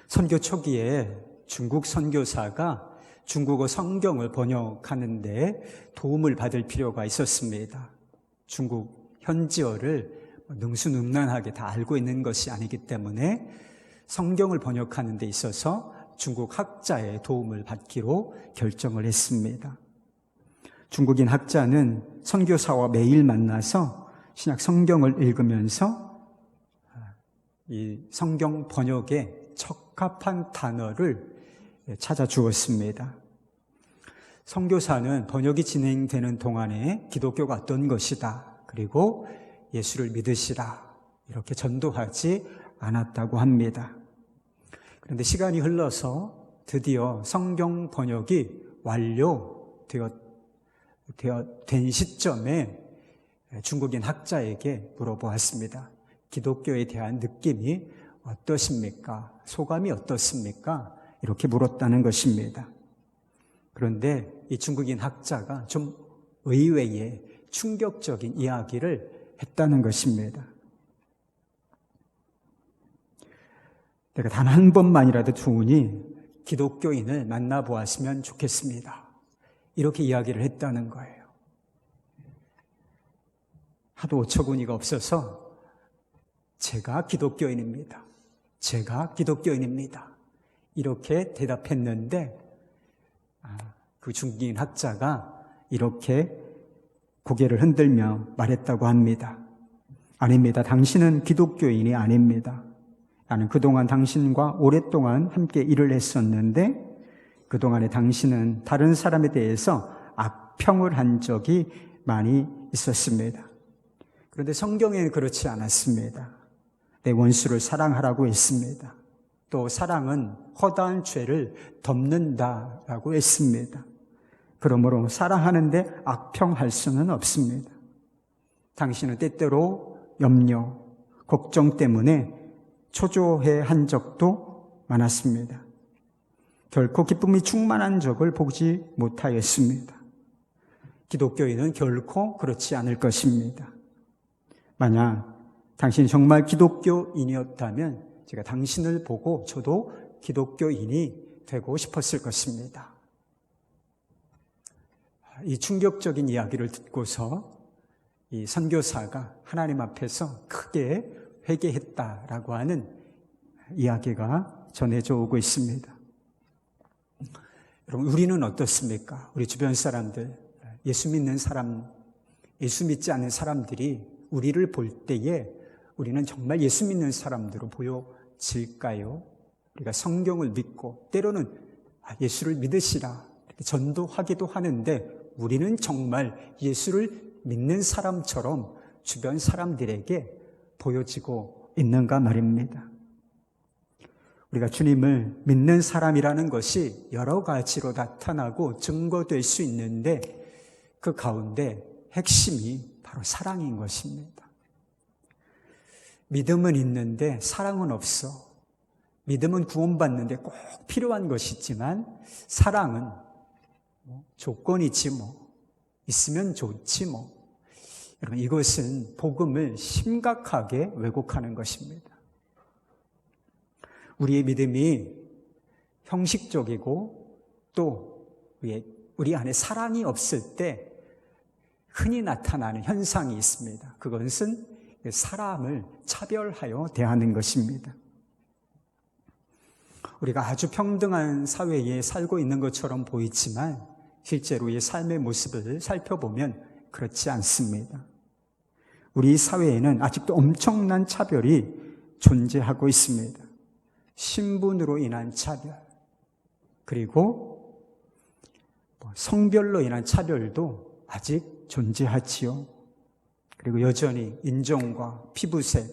선교 초기에 중국 선교사가 중국어 성경을 번역하는 데 도움을 받을 필요가 있었습니다. 중국 현지어를 능수능란하게 다 알고 있는 것이 아니기 때문에 성경을 번역하는 데 있어서 중국 학자의 도움을 받기로 결정을 했습니다. 중국인 학자는 선교사와 매일 만나서 신약 성경을 읽으면서 이 성경 번역에 적합한 단어를 찾아주었습니다. 선교사는 번역이 진행되는 동안에 기독교가 어떤 것이다, 그리고 예수를 믿으시라, 이렇게 전도하지 않았다고 합니다. 그런데 시간이 흘러서 드디어 성경 번역이 된 시점에 중국인 학자에게 물어보았습니다. 기독교에 대한 느낌이 어떠십니까? 소감이 어떻습니까? 이렇게 물었다는 것입니다. 그런데 이 중국인 학자가 좀 의외의 충격적인 이야기를 했다는 것입니다. 내가 단 한 번만이라도 좋으니 기독교인을 만나보았으면 좋겠습니다. 이렇게 이야기를 했다는 거예요. 하도 어처구니가 없어서 제가 기독교인입니다. 제가 기독교인입니다. 이렇게 대답했는데 그 중국인 학자가 이렇게 고개를 흔들며 말했다고 합니다. 아닙니다. 당신은 기독교인이 아닙니다. 나는 그동안 당신과 오랫동안 함께 일을 했었는데 그동안에 당신은 다른 사람에 대해서 악평을 한 적이 많이 있었습니다. 그런데 성경에는 그렇지 않았습니다. 내 원수를 사랑하라고 했습니다. 또 사랑은 허다한 죄를 덮는다라고 했습니다. 그러므로 사랑하는데 악평할 수는 없습니다. 당신은 때때로 염려, 걱정 때문에 초조해 한 적도 많았습니다. 결코 기쁨이 충만한 적을 보지 못하였습니다. 기독교인은 결코 그렇지 않을 것입니다. 만약 당신이 정말 기독교인이었다면 제가 당신을 보고 저도 기독교인이 되고 싶었을 것입니다. 이 충격적인 이야기를 듣고서 이 선교사가 하나님 앞에서 크게 회개했다라고 하는 이야기가 전해져 오고 있습니다. 여러분, 우리는 어떻습니까? 우리 주변 사람들, 예수 믿는 사람, 예수 믿지 않는 사람들이 우리를 볼 때에 우리는 정말 예수 믿는 사람들로 보여질까요? 우리가 성경을 믿고 때로는 예수를 믿으시라 이렇게 전도하기도 하는데 우리는 정말 예수를 믿는 사람처럼 주변 사람들에게 보여지고 있는가 말입니다. 우리가 주님을 믿는 사람이라는 것이 여러 가지로 나타나고 증거될 수 있는데 그 가운데 핵심이 바로 사랑인 것입니다. 믿음은 있는데 사랑은 없어. 믿음은 구원받는데 꼭 필요한 것이지만 사랑은 조건이지 뭐. 있으면 좋지 뭐. 여러분, 이것은 복음을 심각하게 왜곡하는 것입니다. 우리의 믿음이 형식적이고 또 우리 안에 사랑이 없을 때 흔히 나타나는 현상이 있습니다. 그것은 사람을 차별하여 대하는 것입니다. 우리가 아주 평등한 사회에 살고 있는 것처럼 보이지만 실제로 이 삶의 모습을 살펴보면 그렇지 않습니다. 우리 사회에는 아직도 엄청난 차별이 존재하고 있습니다. 신분으로 인한 차별, 그리고 성별로 인한 차별도 아직 존재하지요. 그리고 여전히 인종과 피부색,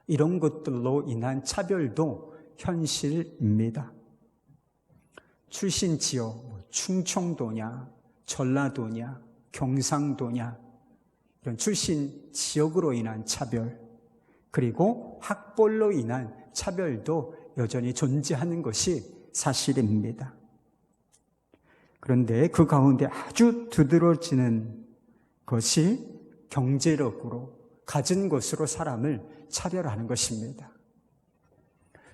이런 것들로 인한 차별도 현실입니다. 출신 지역, 충청도냐, 전라도냐, 경상도냐, 이런 출신 지역으로 인한 차별, 그리고 학벌로 인한 차별도 여전히 존재하는 것이 사실입니다. 그런데 그 가운데 아주 두드러지는 것이 경제력으로 가진 것으로 사람을 차별하는 것입니다.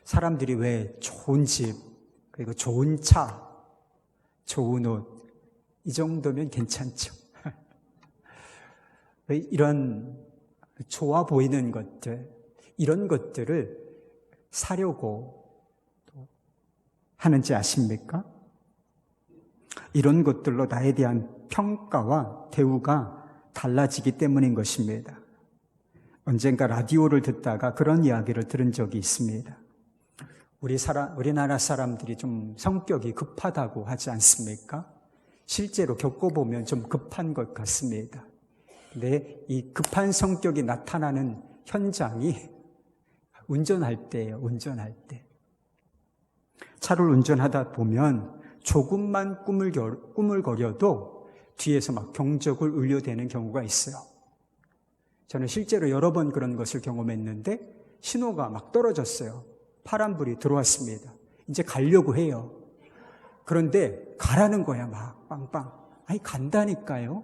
사람들이 왜 좋은 집, 그리고 좋은 차, 좋은 옷, 이 정도면 괜찮죠. 왜 이런 좋아 보이는 것들, 이런 것들을 사려고 하는지 아십니까? 이런 것들로 나에 대한 평가와 대우가 달라지기 때문인 것입니다. 언젠가 라디오를 듣다가 그런 이야기를 들은 적이 있습니다. 우리나라 사람들이 좀 성격이 급하다고 하지 않습니까? 실제로 겪어보면 좀 급한 것 같습니다. 근데 이 급한 성격이 나타나는 현장이 운전할 때예요, 운전할 때. 차를 운전하다 보면 조금만 꾸물거려도 뒤에서 막 경적을 울려대는 경우가 있어요. 저는 실제로 여러 번 그런 것을 경험했는데 신호가 막 떨어졌어요. 파란불이 들어왔습니다. 이제 가려고 해요. 그런데 가라는 거야, 막 빵빵. 아니, 간다니까요.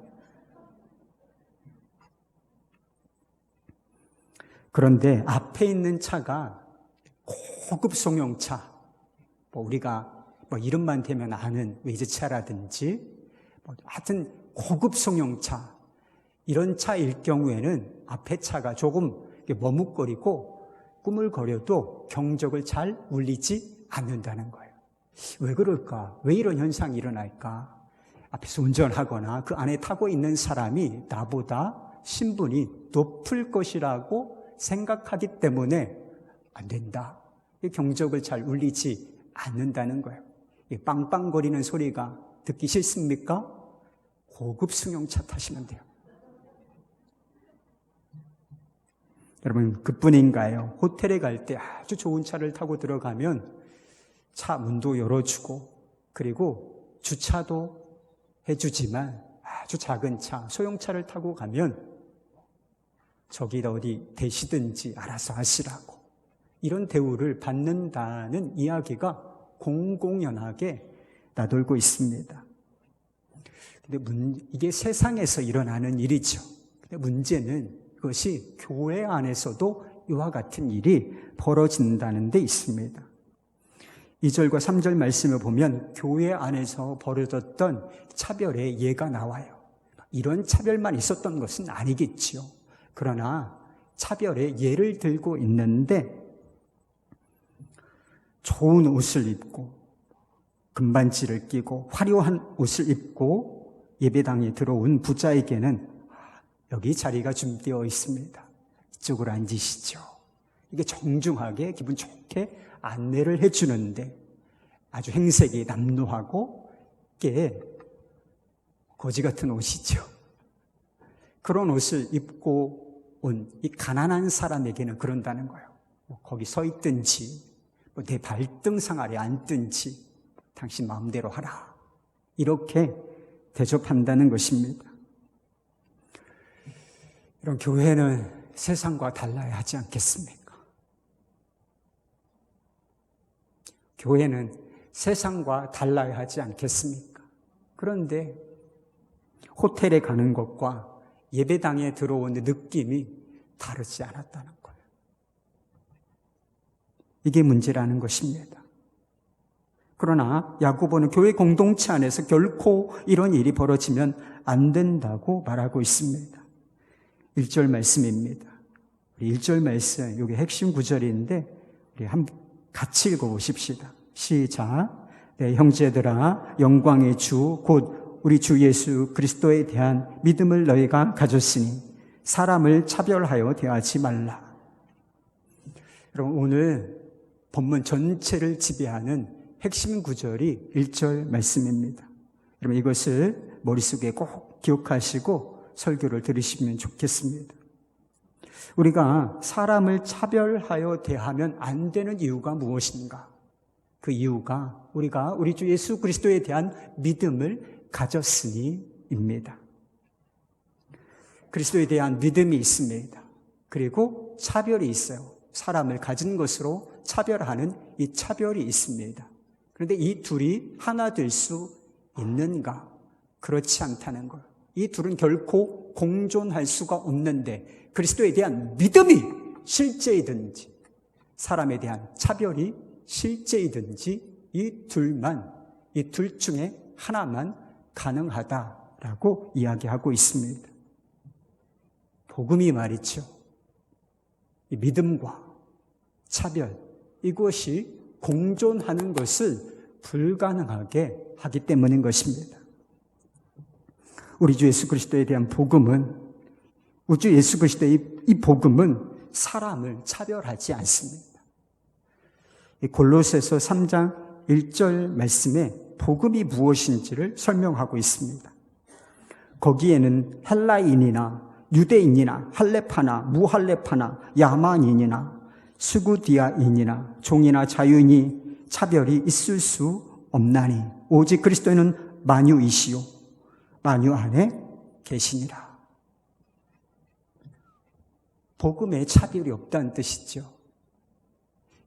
그런데 앞에 있는 차가 고급 승용차, 우리가 이름만 대면 아는 외제차라든지, 하여튼 고급 승용차, 이런 차일 경우에는 앞에 차가 조금 머뭇거리고 꾸물거려도 경적을 잘 울리지 않는다는 거예요. 왜 그럴까? 왜 이런 현상이 일어날까? 앞에서 운전하거나 그 안에 타고 있는 사람이 나보다 신분이 높을 것이라고 생각하기 때문에 안 된다. 경적을 잘 울리지 않는다는 거예요. 빵빵거리는 소리가 듣기 싫습니까? 고급 승용차 타시면 돼요. 여러분, 그뿐인가요? 호텔에 갈 때 아주 좋은 차를 타고 들어가면 차 문도 열어주고, 그리고 주차도 해주지만 아주 작은 차, 소형차를 타고 가면 저기다 어디 대시든지 알아서 하시라고, 이런 대우를 받는다는 이야기가 공공연하게 나돌고 있습니다. 근데 이게 세상에서 일어나는 일이죠. 근데 문제는 그것이 교회 안에서도 이와 같은 일이 벌어진다는 데 있습니다. 2절과 3절 말씀을 보면 교회 안에서 벌어졌던 차별의 예가 나와요. 이런 차별만 있었던 것은 아니겠지요. 그러나 차별의 예를 들고 있는데, 좋은 옷을 입고 금반지를 끼고 화려한 옷을 입고 예배당에 들어온 부자에게는 여기 자리가 준비되어 있습니다. 이쪽으로 앉으시죠. 이게 정중하게 기분 좋게 안내를 해주는데 아주 행색이 남루하고 이게 거지 같은 옷이죠. 그런 옷을 입고 온 이 가난한 사람에게는 그런다는 거예요. 거기 서 있든지 내 발등상 아래 앉든지 당신 마음대로 하라. 이렇게 대접한다는 것입니다. 이런 교회는 세상과 달라야 하지 않겠습니까? 교회는 세상과 달라야 하지 않겠습니까? 그런데 호텔에 가는 것과 예배당에 들어오는 느낌이 다르지 않았다는 거예요. 이게 문제라는 것입니다. 그러나 야고보는 교회 공동체 안에서 결코 이런 일이 벌어지면 안 된다고 말하고 있습니다. 1절 말씀입니다. 1절 말씀, 이게 핵심 구절인데 우리 같이 읽어보십시다. 시작. 네, 형제들아, 영광의 주 곧 우리 주 예수 그리스도에 대한 믿음을 너희가 가졌으니 사람을 차별하여 대하지 말라. 여러분, 오늘 본문 전체를 지배하는 핵심 구절이 1절 말씀입니다. 여러분, 이것을 머릿속에 꼭 기억하시고 설교를 들으시면 좋겠습니다. 우리가 사람을 차별하여 대하면 안 되는 이유가 무엇인가? 그 이유가 우리가 우리 주 예수 그리스도에 대한 믿음을 가졌으니입니다. 그리스도에 대한 믿음이 있습니다. 그리고 차별이 있어요. 사람을 가진 것으로 차별하는 이 차별이 있습니다. 그런데 이 둘이 하나 될 수 있는가? 그렇지 않다는 거예요. 이 둘은 결코 공존할 수가 없는데 그리스도에 대한 믿음이 실제이든지 사람에 대한 차별이 실제이든지 이 둘 중에 하나만 가능하다라고 이야기하고 있습니다. 복음이 말이죠. 이 믿음과 차별, 이것이 공존하는 것을 불가능하게 하기 때문인 것입니다. 우리 주 예수 그리스도에 대한 복음은, 우리 주 예수 그리스도의 이 복음은 사람을 차별하지 않습니다. 이 골로새서 3장 1절 말씀에 복음이 무엇인지를 설명하고 있습니다. 거기에는 헬라인이나 유대인이나 할레파나 무할레파나 야만인이나 스구디아인이나 종이나 자유인이 차별이 있을 수 없나니 오직 그리스도는 만유이시요 만유 안에 계시니라. 복음에 차별이 없다는 뜻이죠.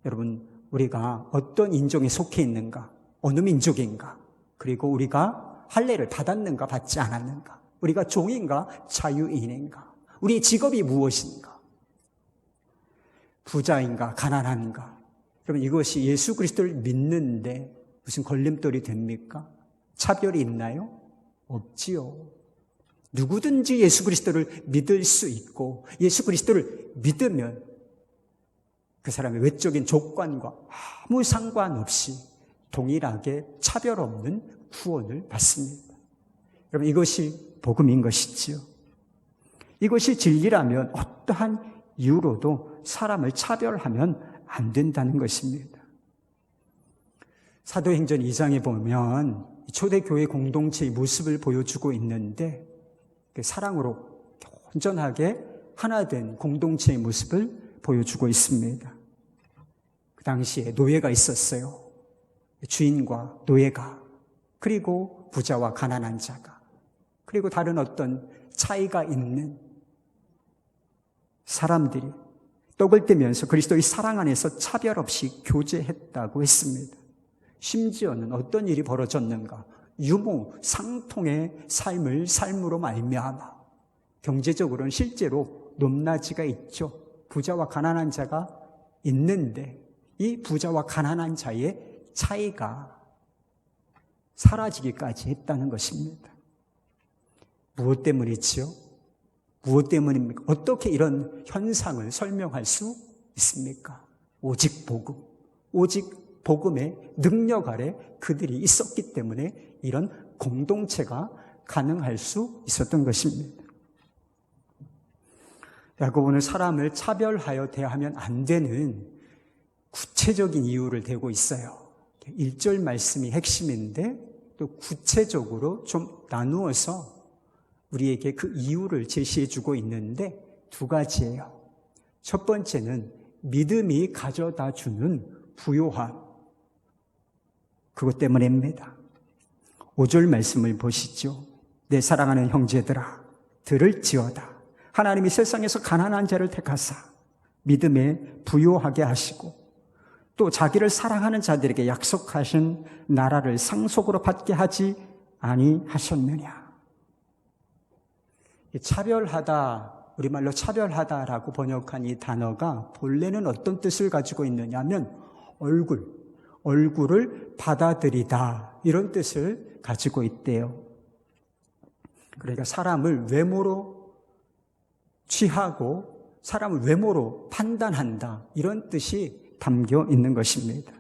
여러분, 우리가 어떤 인종에 속해 있는가, 어느 민족인가, 그리고 우리가 할례를 받았는가 받지 않았는가, 우리가 종인가 자유인인가, 우리의 직업이 무엇인가, 부자인가 가난한가, 여러분 이것이 예수 그리스도를 믿는데 무슨 걸림돌이 됩니까? 차별이 있나요? 없지요. 누구든지 예수 그리스도를 믿을 수 있고 예수 그리스도를 믿으면 그 사람의 외적인 조건과 아무 상관없이 동일하게 차별 없는 구원을 받습니다. 여러분 이것이 복음인 것이지요. 이것이 진리라면 어떠한 이유로도 사람을 차별하면 안 된다는 것입니다. 사도행전 2장에 보면 초대교회 공동체의 모습을 보여주고 있는데 사랑으로 온전하게 하나 된 공동체의 모습을 보여주고 있습니다. 그 당시에 노예가 있었어요. 주인과 노예가, 그리고 부자와 가난한 자가, 그리고 다른 어떤 차이가 있는 사람들이 떡을 떼면서 그리스도의 사랑 안에서 차별 없이 교제했다고 했습니다. 심지어는 어떤 일이 벌어졌는가? 유무, 상통의 삶으로 말미암아 경제적으로는 실제로 높낮이가 있죠. 부자와 가난한 자가 있는데 이 부자와 가난한 자의 차이가 사라지기까지 했다는 것입니다. 무엇 때문이지요? 무엇 때문입니까? 어떻게 이런 현상을 설명할 수 있습니까? 오직 복음, 오직 복음의 능력 아래 그들이 있었기 때문에 이런 공동체가 가능할 수 있었던 것입니다. 야고보는 사람을 차별하여 대하면 안 되는 구체적인 이유를 대고 있어요. 1절 말씀이 핵심인데 또 구체적으로 좀 나누어서 우리에게 그 이유를 제시해 주고 있는데 두 가지예요. 첫 번째는 믿음이 가져다 주는 부요함. 그것 때문입니다. 5절 말씀을 보시죠. 내 사랑하는 형제들아, 들을지어다. 하나님이 세상에서 가난한 자를 택하사 믿음에 부요하게 하시고 또 자기를 사랑하는 자들에게 약속하신 나라를 상속으로 받게 하지 아니하셨느냐. 차별하다, 우리말로 차별하다라고 번역한 이 단어가 본래는 어떤 뜻을 가지고 있느냐 하면 얼굴을 받아들이다, 이런 뜻을 가지고 있대요. 그러니까 사람을 외모로 취하고 사람을 외모로 판단한다, 이런 뜻이 담겨 있는 것입니다.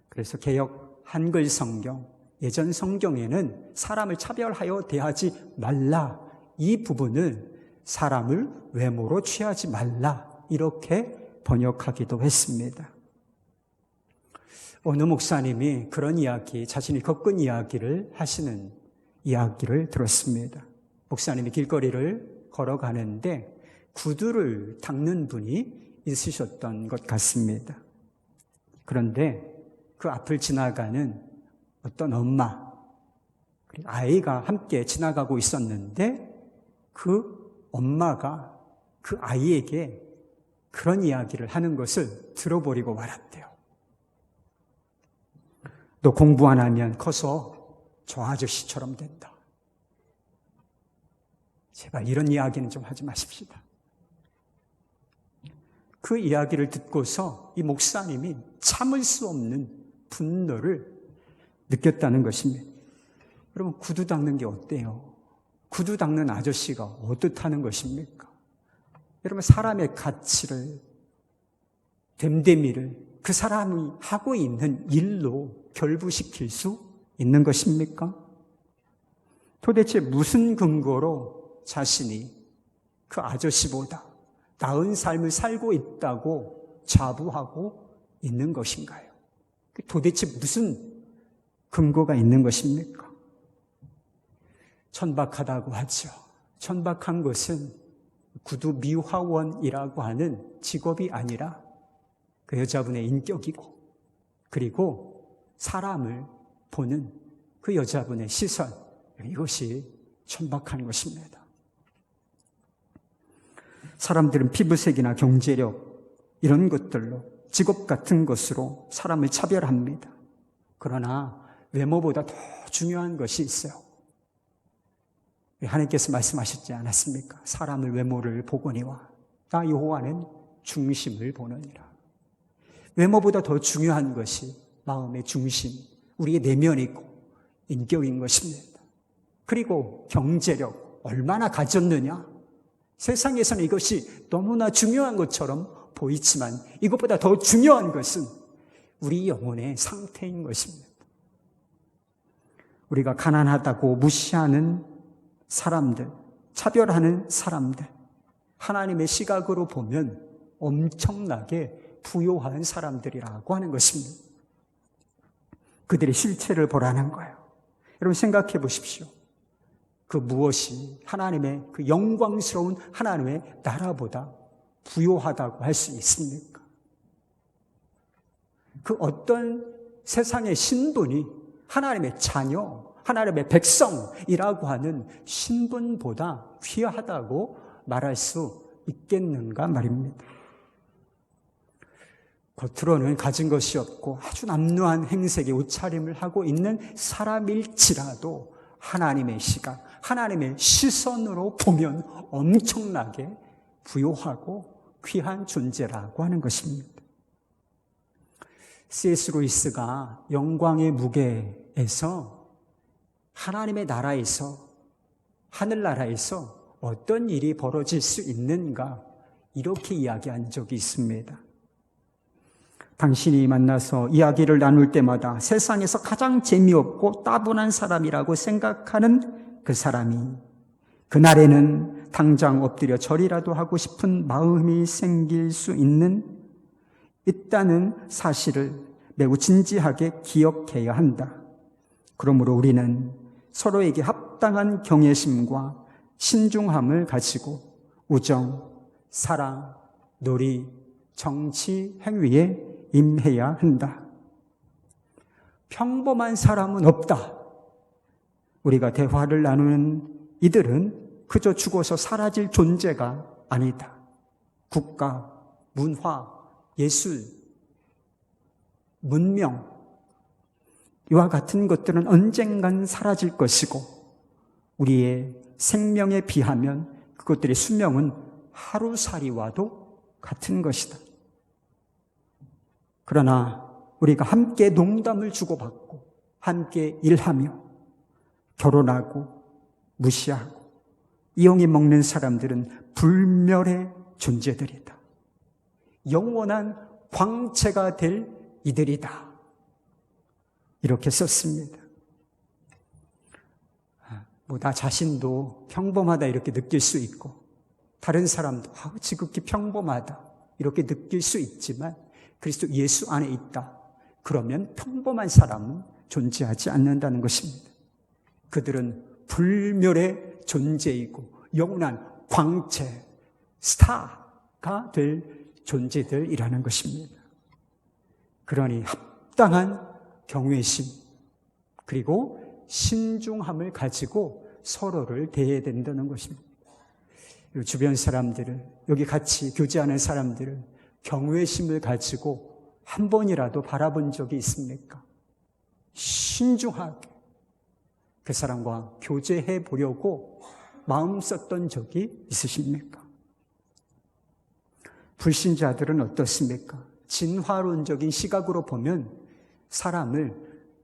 그래서 개역 한글 성경, 예전 성경에는 사람을 차별하여 대하지 말라, 이 부분을 사람을 외모로 취하지 말라, 이렇게 번역하기도 했습니다. 어느 목사님이 그런 이야기, 자신이 겪은 이야기를 하시는 이야기를 들었습니다. 목사님이 길거리를 걸어가는데 구두를 닦는 분이 있으셨던 것 같습니다. 그런데 그 앞을 지나가는 어떤 엄마, 그리고 아이가 함께 지나가고 있었는데 그 엄마가 그 아이에게 그런 이야기를 하는 것을 들어버리고 말았대요. 너 공부 안 하면 커서 저 아저씨처럼 된다. 제발 이런 이야기는 좀 하지 마십시다. 그 이야기를 듣고서 이 목사님이 참을 수 없는 분노를 느꼈다는 것입니다. 여러분, 구두 닦는 게 어때요? 구두 닦는 아저씨가 어떻다는 것입니까? 여러분, 사람의 가치를, 됨됨이를 그 사람이 하고 있는 일로 결부시킬 수 있는 것입니까? 도대체 무슨 근거로 자신이 그 아저씨보다 나은 삶을 살고 있다고 자부하고 있는 것인가요? 도대체 무슨 근거가 있는 것입니까? 천박하다고 하죠. 천박한 것은 구두 미화원이라고 하는 직업이 아니라 그 여자분의 인격이고, 그리고 사람을 보는 그 여자분의 시선, 이것이 천박한 것입니다. 사람들은 피부색이나 경제력 이런 것들로, 직업 같은 것으로 사람을 차별합니다. 그러나 외모보다 더 중요한 것이 있어요. 하나님께서 말씀하셨지 않았습니까? 사람을 외모를 보거니와 나 여호와는 중심을 보느니라. 외모보다 더 중요한 것이 마음의 중심, 우리의 내면이고 인격인 것입니다. 그리고 경제력, 얼마나 가졌느냐? 세상에서는 이것이 너무나 중요한 것처럼 보이지만 이것보다 더 중요한 것은 우리 영혼의 상태인 것입니다. 우리가 가난하다고 무시하는 사람들, 차별하는 사람들, 하나님의 시각으로 보면 엄청나게 부요한 사람들이라고 하는 것입니다. 그들의 실체를 보라는 거예요. 여러분, 생각해 보십시오. 그 무엇이 하나님의 그 영광스러운 하나님의 나라보다 부요하다고 할 수 있습니까? 그 어떤 세상의 신분이 하나님의 자녀, 하나님의 백성이라고 하는 신분보다 귀하다고 말할 수 있겠는가 말입니다. 겉으로는 가진 것이 없고 아주 남루한 행색의 옷차림을 하고 있는 사람일지라도 하나님의 시각, 하나님의 시선으로 보면 엄청나게 부요하고 귀한 존재라고 하는 것입니다. C.S. 루이스가 영광의 무게에서 하나님의 나라에서, 하늘나라에서 어떤 일이 벌어질 수 있는가, 이렇게 이야기한 적이 있습니다. 당신이 만나서 이야기를 나눌 때마다 세상에서 가장 재미없고 따분한 사람이라고 생각하는 그 사람이 그날에는 당장 엎드려 절이라도 하고 싶은 마음이 생길 수 있다는 사실을 매우 진지하게 기억해야 한다. 그러므로 우리는 서로에게 합당한 경외심과 신중함을 가지고 우정, 사랑, 놀이, 정치, 행위에 임해야 한다. 평범한 사람은 없다. 우리가 대화를 나누는 이들은 그저 죽어서 사라질 존재가 아니다. 국가, 문화, 예술, 문명, 이와 같은 것들은 언젠간 사라질 것이고 우리의 생명에 비하면 그것들의 수명은 하루살이와도 같은 것이다. 그러나 우리가 함께 농담을 주고받고 함께 일하며 결혼하고 무시하고 이용이 먹는 사람들은 불멸의 존재들이다. 영원한 광채가 될 이들이다. 이렇게 썼습니다. 나 자신도 평범하다 이렇게 느낄 수 있고 다른 사람도 지극히 평범하다 이렇게 느낄 수 있지만 그리스도 예수 안에 있다. 그러면 평범한 사람은 존재하지 않는다는 것입니다. 그들은 불멸의 존재이고 영원한 광채, 스타가 될 존재들이라는 것입니다. 그러니 합당한 경외심 그리고 신중함을 가지고 서로를 대해야 된다는 것입니다. 주변 사람들을, 여기 같이 교제하는 사람들을 경외심을 가지고 한 번이라도 바라본 적이 있습니까? 신중하게 그 사람과 교제해 보려고 마음 썼던 적이 있으십니까? 불신자들은 어떻습니까? 진화론적인 시각으로 보면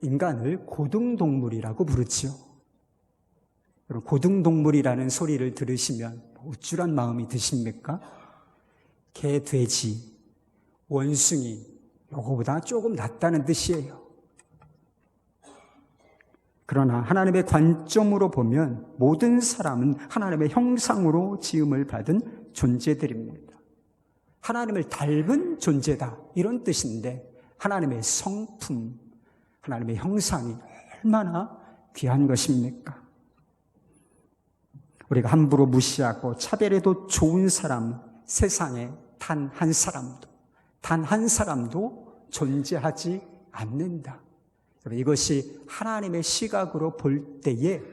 인간을 고등동물이라고 부르지요. 고등동물이라는 소리를 들으시면 우쭐한 마음이 드십니까? 개, 돼지, 원숭이, 요거보다 조금 낫다는 뜻이에요. 그러나 하나님의 관점으로 보면 모든 사람은 하나님의 형상으로 지음을 받은 존재들입니다. 하나님을 닮은 존재다, 이런 뜻인데 하나님의 성품, 하나님의 형상이 얼마나 귀한 것입니까? 우리가 함부로 무시하고 차별해도 좋은 사람, 세상에 단 한 사람도 존재하지 않는다. 이것이 하나님의 시각으로 볼 때에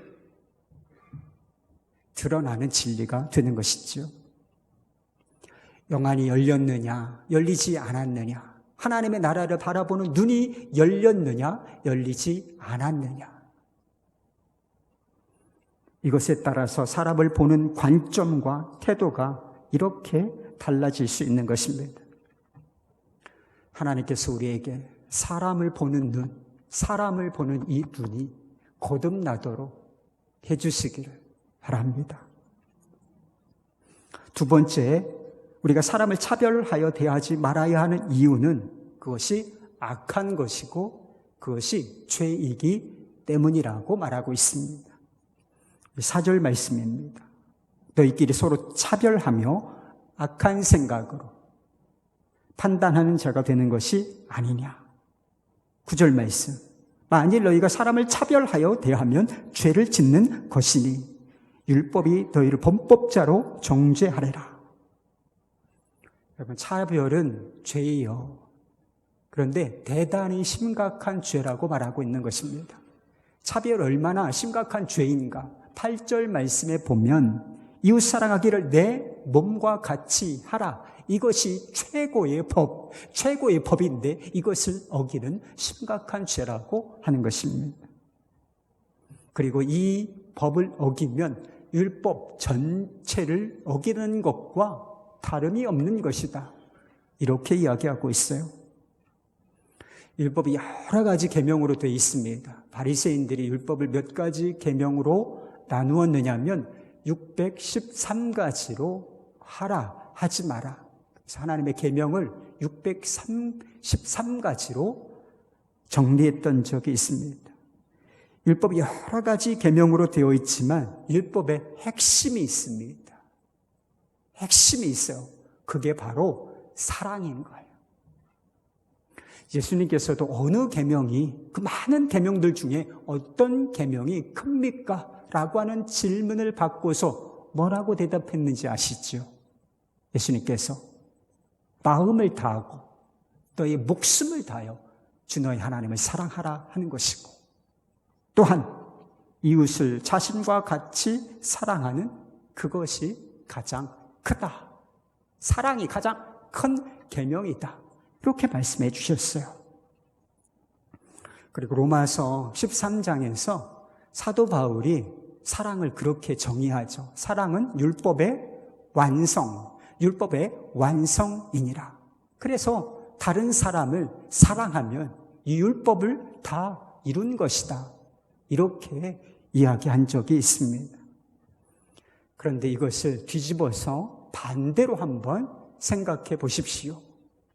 드러나는 진리가 되는 것이죠. 영안이 열렸느냐, 열리지 않았느냐, 하나님의 나라를 바라보는 눈이 열렸느냐, 열리지 않았느냐, 이것에 따라서 사람을 보는 관점과 태도가 이렇게 달라질 수 있는 것입니다. 하나님께서 우리에게 사람을 보는 이 눈이 거듭나도록 해주시기를 바랍니다. 두 번째, 우리가 사람을 차별하여 대하지 말아야 하는 이유는 그것이 악한 것이고 그것이 죄이기 때문이라고 말하고 있습니다. 4절 말씀입니다. 너희끼리 서로 차별하며 악한 생각으로 판단하는 자가 되는 것이 아니냐. 9절 말씀. 만일 너희가 사람을 차별하여 대하면 죄를 짓는 것이니 율법이 너희를 범법자로 정죄하리라. 여러분, 차별은 죄예요. 그런데 대단히 심각한 죄라고 말하고 있는 것입니다. 차별 얼마나 심각한 죄인가? 8절 말씀에 보면 이웃사랑하기를 내 몸과 같이 하라. 이것이 최고의 법인데 이것을 어기는 심각한 죄라고 하는 것입니다. 그리고 이 법을 어기면 율법 전체를 어기는 것과 다름이 없는 것이다. 이렇게 이야기하고 있어요. 율법이 여러 가지 계명으로 되어 있습니다. 바리새인들이 율법을 몇 가지 계명으로 나누었느냐면 613가지로 하라, 하지 마라. 그래서 하나님의 계명을 613가지로 정리했던 적이 있습니다. 율법이 여러 가지 계명으로 되어 있지만 율법의 핵심이 있습니다. 핵심이 있어요. 그게 바로 사랑인 거예요. 예수님께서도 어느 계명이, 그 많은 계명들 중에 어떤 계명이 큽니까? 라고 하는 질문을 받고서 뭐라고 대답했는지 아시죠? 예수님께서 마음을 다하고 너의 목숨을 다하여 주 너의 하나님을 사랑하라 하는 것이고, 또한 이웃을 자신과 같이 사랑하는 그것이 가장 크다. 사랑이 가장 큰 계명이다. 이렇게 말씀해 주셨어요. 그리고 로마서 13장에서 사도 바울이 사랑을 그렇게 정의하죠. 사랑은 율법의 완성이니라. 그래서 다른 사람을 사랑하면 이 율법을 다 이룬 것이다. 이렇게 이야기한 적이 있습니다. 그런데 이것을 뒤집어서 반대로 한번 생각해 보십시오.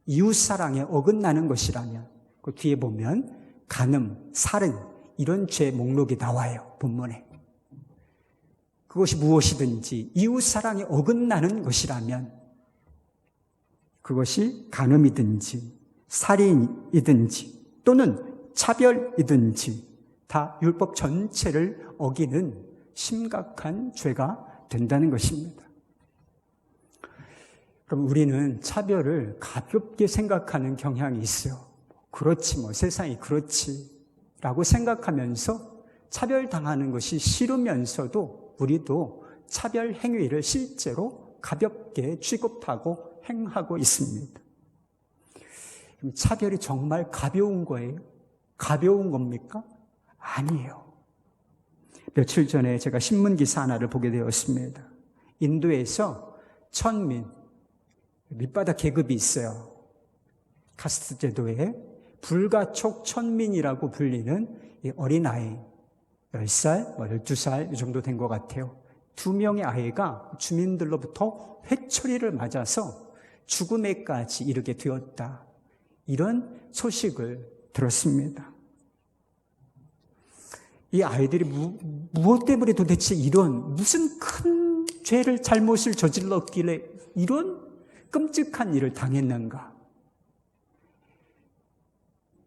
이웃사랑에 어긋나는 것이라면 그 뒤에 보면 간음, 살인 이런 죄 목록이 나와요. 본문에. 그것이 무엇이든지 이웃사랑에 어긋나는 것이라면 그것이 간음이든지 살인이든지 또는 차별이든지 다 율법 전체를 어기는 심각한 죄가 된다는 것입니다. 그럼 우리는 차별을 가볍게 생각하는 경향이 있어요. 그렇지 세상이 그렇지 라고 생각하면서 차별당하는 것이 싫으면서도 우리도 차별 행위를 실제로 가볍게 취급하고 행하고 있습니다. 그럼 차별이 정말 가벼운 거예요? 가벼운 겁니까? 아니에요. 며칠 전에 제가 신문기사 하나를 보게 되었습니다. 인도에서 천민, 밑바닥 계급이 있어요. 카스트 제도에 불가촉 천민이라고 불리는 이 어린아이, 10살, 12살 이 정도 된 것 같아요. 2명의 아이가 주민들로부터 회초리를 맞아서 죽음에까지 이르게 되었다. 이런 소식을 들었습니다. 이 아이들이 무엇 때문에 도대체 이런 무슨 큰 죄를 잘못을 저질렀길래 이런 끔찍한 일을 당했는가?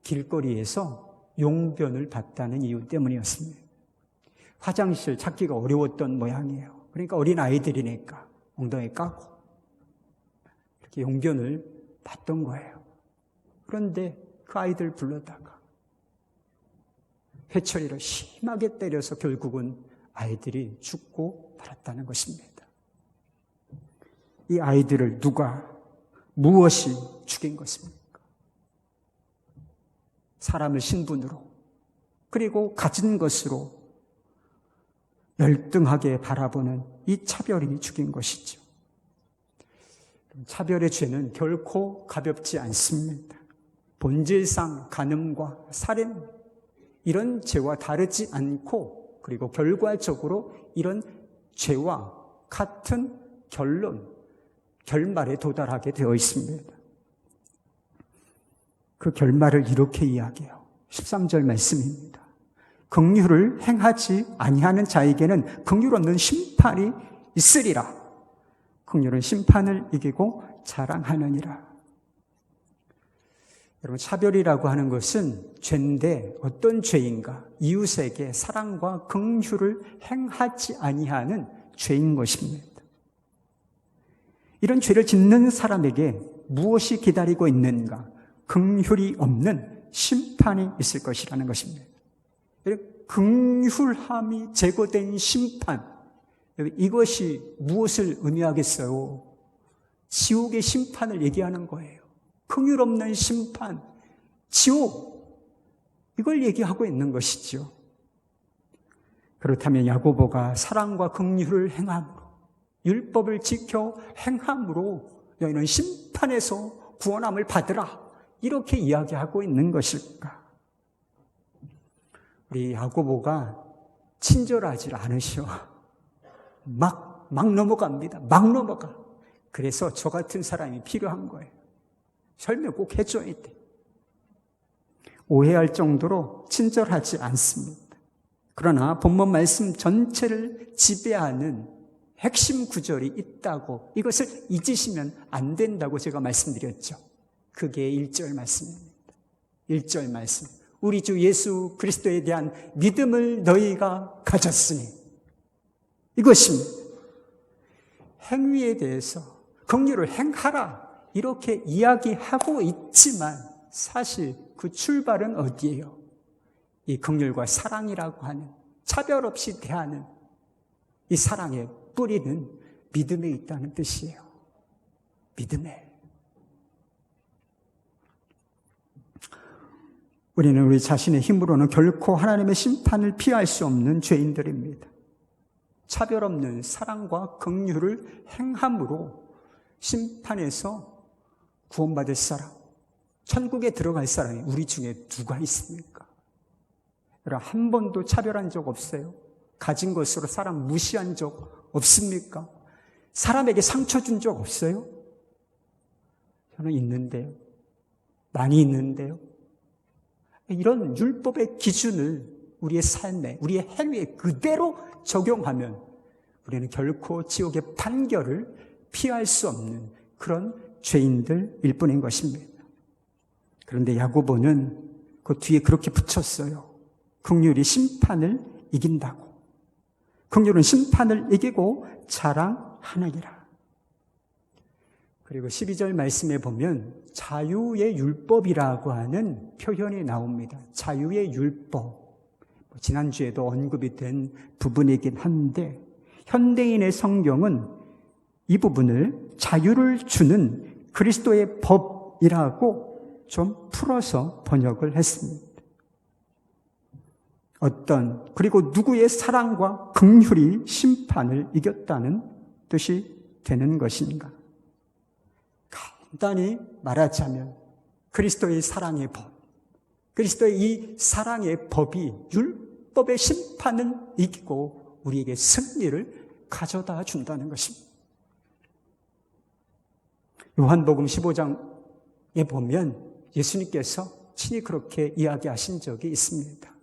길거리에서 용변을 봤다는 이유 때문이었습니다. 화장실 찾기가 어려웠던 모양이에요. 그러니까 어린 아이들이니까 엉덩이 까고 이렇게 용변을 봤던 거예요. 그런데 그 아이들 불러다가 회초리를 심하게 때려서 결국은 아이들이 죽고 말았다는 것입니다. 이 아이들을 누가, 무엇이 죽인 것입니까? 사람을 신분으로, 그리고 가진 것으로 열등하게 바라보는 이 차별이 죽인 것이죠. 차별의 죄는 결코 가볍지 않습니다. 본질상 간음과 살인, 이런 죄와 다르지 않고, 그리고 결과적으로 이런 죄와 같은 결말에 도달하게 되어 있습니다. 그 결말을 이렇게 이야기해요. 13절 말씀입니다. 긍휼을 행하지 아니하는 자에게는 긍휼 없는 심판이 있으리라. 긍휼은 심판을 이기고 자랑하느니라. 여러분, 차별이라고 하는 것은 죄인데 어떤 죄인가? 이웃에게 사랑과 긍휼을 행하지 아니하는 죄인 것입니다. 이런 죄를 짓는 사람에게 무엇이 기다리고 있는가? 긍휼이 없는 심판이 있을 것이라는 것입니다. 긍휼함이 제거된 심판, 이것이 무엇을 의미하겠어요? 지옥의 심판을 얘기하는 거예요. 긍휼 없는 심판, 지옥, 이걸 얘기하고 있는 것이죠. 그렇다면 야고보가 사랑과 긍휼을 행함으로, 율법을 지켜 행함으로 너희는 심판에서 구원함을 받으라, 이렇게 이야기하고 있는 것일까? 우리 야고보가 친절하지 않으셔. 막 넘어갑니다. 막 넘어가. 그래서 저 같은 사람이 필요한 거예요. 설명 꼭 해줘야 돼. 오해할 정도로 친절하지 않습니다. 그러나 본문 말씀 전체를 지배하는 핵심 구절이 있다고, 이것을 잊으시면 안 된다고 제가 말씀드렸죠. 그게 1절 말씀입니다. 1절 말씀. 우리 주 예수 그리스도에 대한 믿음을 너희가 가졌으니, 이것입니다. 행위에 대해서 긍휼을 행하라, 이렇게 이야기하고 있지만 사실 그 출발은 어디예요? 이 긍휼과 사랑이라고 하는, 차별 없이 대하는 이 사랑의 뿌리는 믿음에 있다는 뜻이에요. 믿음에. 우리는 우리 자신의 힘으로는 결코 하나님의 심판을 피할 수 없는 죄인들입니다. 차별 없는 사랑과 긍휼을 행함으로 심판에서 구원받을 사람, 천국에 들어갈 사람이 우리 중에 누가 있습니까? 여러분, 한 번도 차별한 적 없어요? 가진 것으로 사람 무시한 적 없습니까? 사람에게 상처 준 적 없어요? 저는 있는데요. 많이 있는데요. 이런 율법의 기준을 우리의 삶에, 우리의 행위에 그대로 적용하면 우리는 결코 지옥의 판결을 피할 수 없는 그런 죄인들일 뿐인 것입니다. 그런데 야고보는 그 뒤에 그렇게 붙였어요. 긍휼이 심판을 이긴다고. 긍휼은 심판을 이기고 자랑하느니라. 그리고 12절 말씀에 보면 자유의 율법이라고 하는 표현이 나옵니다. 자유의 율법. 지난주에도 언급이 된 부분이긴 한데, 현대인의 성경은 이 부분을 자유를 주는 그리스도의 법이라고 좀 풀어서 번역을 했습니다. 그리고 누구의 사랑과 긍휼이 심판을 이겼다는 뜻이 되는 것인가? 간단히 말하자면 그리스도의 사랑의 법, 그리스도의 이 사랑의 법이 율법의 심판을 이기고 우리에게 승리를 가져다 준다는 것입니다. 요한복음 15장에 보면 예수님께서 친히 그렇게 이야기하신 적이 있습니다.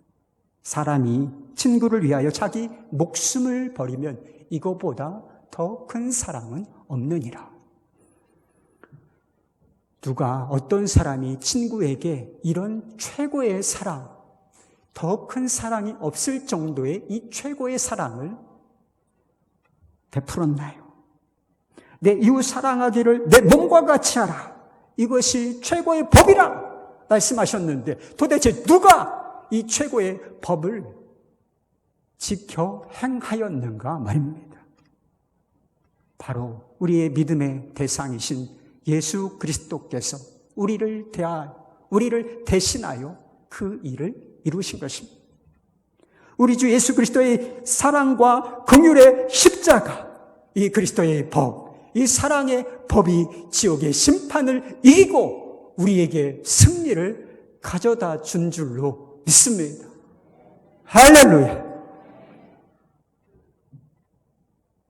사람이 친구를 위하여 자기 목숨을 버리면 이거보다 더 큰 사랑은 없느니라. 누가 어떤 사람이 친구에게 이런 최고의 사랑, 더 큰 사랑이 없을 정도의 이 최고의 사랑을 베풀었나요? 내 이웃 사랑하기를 내 몸과 같이 하라. 이것이 최고의 법이라 말씀하셨는데 도대체 누가 이 최고의 법을 지켜 행하였는가 말입니다. 바로 우리의 믿음의 대상이신 예수 그리스도께서 우리를 대신하여 그 일을 이루신 것입니다. 우리 주 예수 그리스도의 사랑과 긍휼의 십자가, 이 그리스도의 법, 이 사랑의 법이 지옥의 심판을 이기고 우리에게 승리를 가져다 준 줄로 믿습니다. 할렐루야.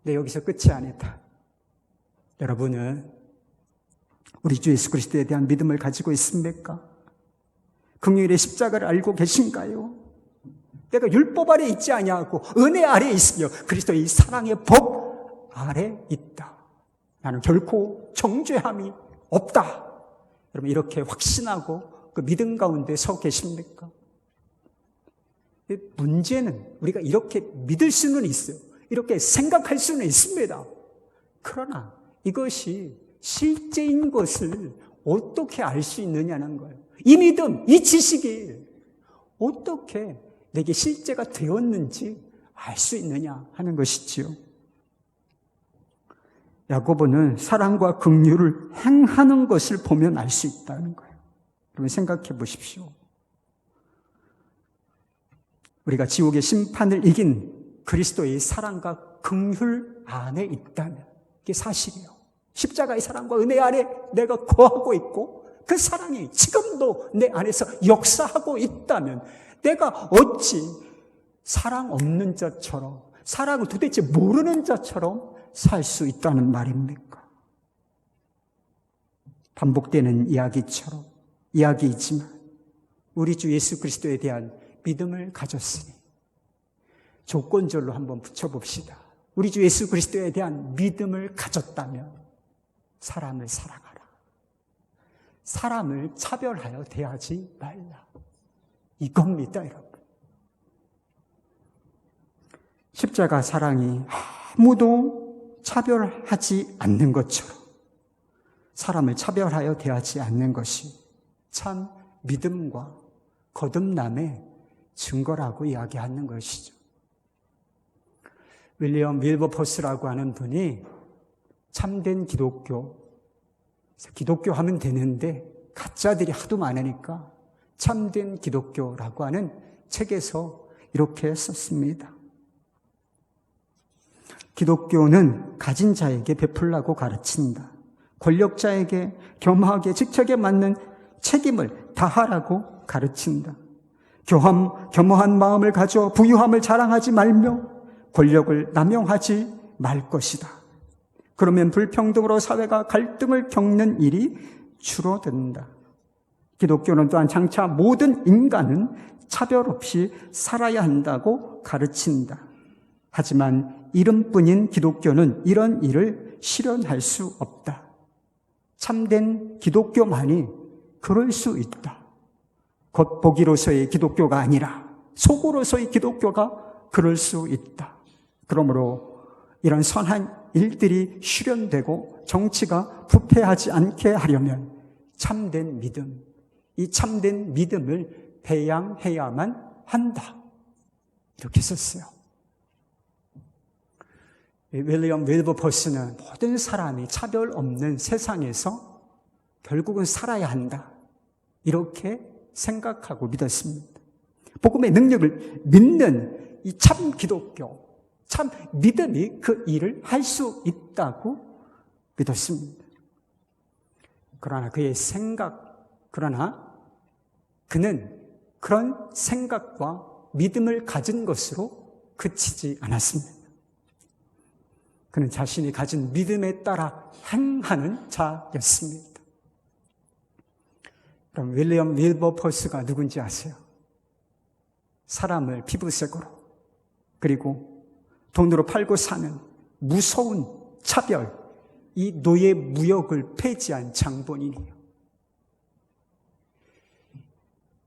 네, 여기서 끝이 아니다. 여러분은 우리 주 예수 그리스도에 대한 믿음을 가지고 있습니까? 긍휼의 십자가를 알고 계신가요? 내가 율법 아래 있지 아니하고 은혜 아래 있으며 그리스도의 사랑의 법 아래 있다. 나는 결코 정죄함이 없다. 여러분 이렇게 확신하고 그 믿음 가운데 서 계십니까? 문제는 우리가 이렇게 믿을 수는 있어요. 이렇게 생각할 수는 있습니다. 그러나 이것이 실제인 것을 어떻게 알 수 있느냐는 거예요. 이 믿음, 이 지식이 어떻게 내게 실제가 되었는지 알 수 있느냐 하는 것이지요. 야고보는 사랑과 긍휼을 행하는 것을 보면 알 수 있다는 거예요. 여러분 생각해 보십시오. 우리가 지옥의 심판을 이긴 그리스도의 사랑과 긍휼 안에 있다면 이게 사실이에요. 십자가의 사랑과 은혜 안에 내가 거하고 있고 그 사랑이 지금도 내 안에서 역사하고 있다면 내가 어찌 사랑 없는 자처럼, 사랑을 도대체 모르는 자처럼 살 수 있다는 말입니까? 반복되는 이야기이지만 우리 주 예수 그리스도에 대한 믿음을 가졌으니 조건절로 한번 붙여봅시다. 우리 주 예수 그리스도에 대한 믿음을 가졌다면 사람을 사랑하라. 사람을 차별하여 대하지 말라. 이겁니다, 여러분. 십자가 사랑이 아무도 차별하지 않는 것처럼 사람을 차별하여 대하지 않는 것이 참 믿음과 거듭남의 증거라고 이야기하는 것이죠. 윌리엄 윌버포스라고 하는 분이 참된 기독교 하면 되는데 가짜들이 하도 많으니까 참된 기독교라고 하는 책에서 이렇게 썼습니다. 기독교는 가진 자에게 베풀라고 가르친다. 권력자에게 겸허하게 직책에 맞는 책임을 다하라고 가르친다. 겸허한 마음을 가져 부유함을 자랑하지 말며 권력을 남용하지 말 것이다. 그러면 불평등으로 사회가 갈등을 겪는 일이 줄어든다. 기독교는 또한 장차 모든 인간은 차별 없이 살아야 한다고 가르친다. 하지만 이름뿐인 기독교는 이런 일을 실현할 수 없다. 참된 기독교만이 그럴 수 있다. 겉보기로서의 기독교가 아니라 속으로서의 기독교가 그럴 수 있다. 그러므로 이런 선한 일들이 실현되고 정치가 부패하지 않게 하려면 참된 믿음, 이 참된 믿음을 배양해야만 한다. 이렇게 썼어요. 윌리엄 윌버포스는 모든 사람이 차별 없는 세상에서 결국은 살아야 한다. 이렇게 생각하고 믿었습니다. 복음의 능력을 믿는 이 참 기독교, 참 믿음이 그 일을 할 수 있다고 믿었습니다. 그러나 그는 그런 생각과 믿음을 가진 것으로 그치지 않았습니다. 그는 자신이 가진 믿음에 따라 행하는 자였습니다. 그럼 윌리엄 윌버포스가 누군지 아세요? 사람을 피부색으로 그리고 돈으로 팔고 사는 무서운 차별, 이 노예 무역을 폐지한 장본인이에요.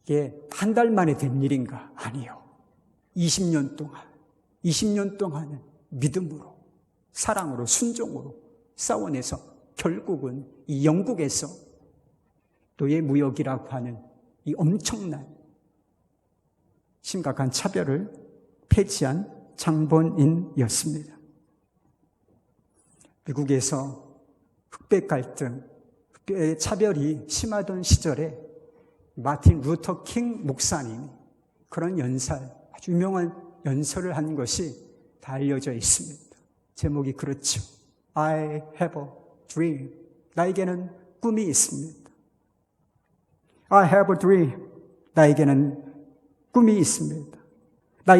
이게 한 달 만에 된 일인가? 아니요. 20년 동안은 믿음으로, 사랑으로, 순종으로 싸워내서 결국은 이 영국에서 노예 무역이라고 하는 이 엄청난 심각한 차별을 폐지한 장본인이었습니다. 미국에서 흑백 갈등, 흑백 차별이 심하던 시절에 마틴 루터 킹 목사님이 그런 아주 유명한 연설을 한 것이 다 알려져 있습니다. 제목이 그렇죠. I have a dream. 나에게는 꿈이 있습니다. I have a dream. 나에게는 꿈이 있습니다.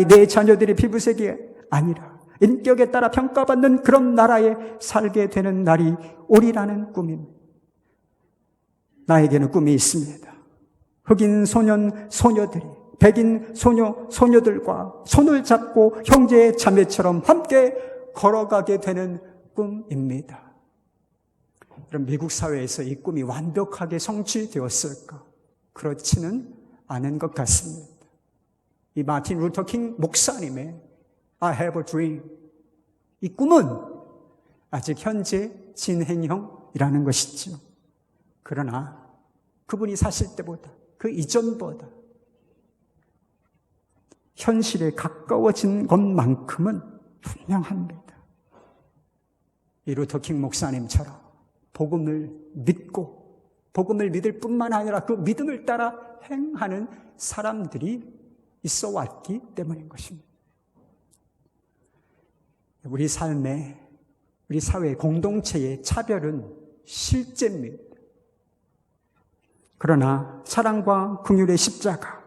내 자녀들이 피부색이 아니라 인격에 따라 평가받는 그런 나라에 살게 되는 날이 오리라는 꿈입니다. 나에게는 꿈이 있습니다. 흑인 소년, 소녀들이 백인 소녀, 소녀들과 손을 잡고 형제, 자매처럼 함께 걸어가게 되는 꿈입니다. 그럼 미국 사회에서 이 꿈이 완벽하게 성취되었을까? 그렇지는 않은 것 같습니다. 이 마틴 루터 킹 목사님의 I have a dream. 이 꿈은 아직 현재 진행형이라는 것이죠. 그러나 그분이 사실 때보다 그 이전보다 현실에 가까워진 것만큼은 분명합니다. 이 루터 킹 목사님처럼 복음을 믿고 복음을 믿을 뿐만 아니라 그 믿음을 따라 행하는 사람들이 있어 왔기 때문인 것입니다. 우리 삶의, 우리 사회 공동체의 차별은 실제입니다. 그러나 사랑과 긍휼의 십자가,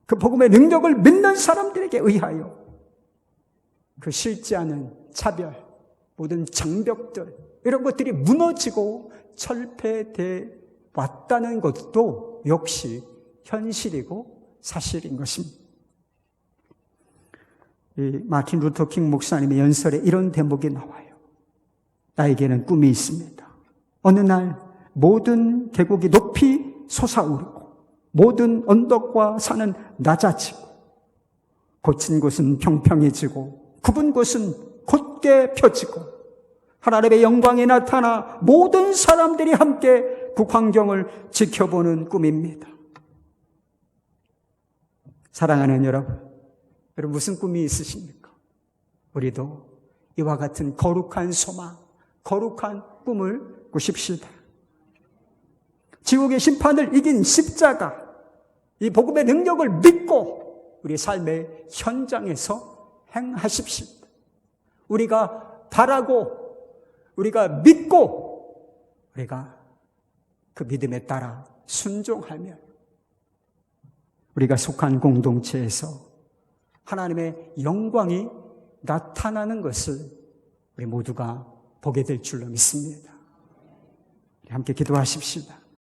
그 복음의 능력을 믿는 사람들에게 의하여 그 실제하는 차별, 모든 장벽들, 이런 것들이 무너지고 철폐되어 왔다는 것도 역시 현실이고 사실인 것입니다. 이 마틴 루터 킹 목사님의 연설에 이런 대목이 나와요. 나에게는 꿈이 있습니다. 어느 날 모든 계곡이 높이 솟아오르고 모든 언덕과 산은 낮아지고 고친 곳은 평평해지고 굽은 곳은 곧게 펴지고 하나님의 영광이 나타나 모든 사람들이 함께 그 광경을 지켜보는 꿈입니다. 사랑하는 여러분 무슨 꿈이 있으십니까? 우리도 이와 같은 거룩한 소망, 거룩한 꿈을 꾸십시다. 지옥의 심판을 이긴 십자가, 이 복음의 능력을 믿고 우리 삶의 현장에서 행하십시오. 우리가 바라고, 우리가 믿고, 우리가 그 믿음에 따라 순종하면 우리가 속한 공동체에서 하나님의 영광이 나타나는 것을 우리 모두가 보게 될 줄로 믿습니다. 함께 기도하십시다.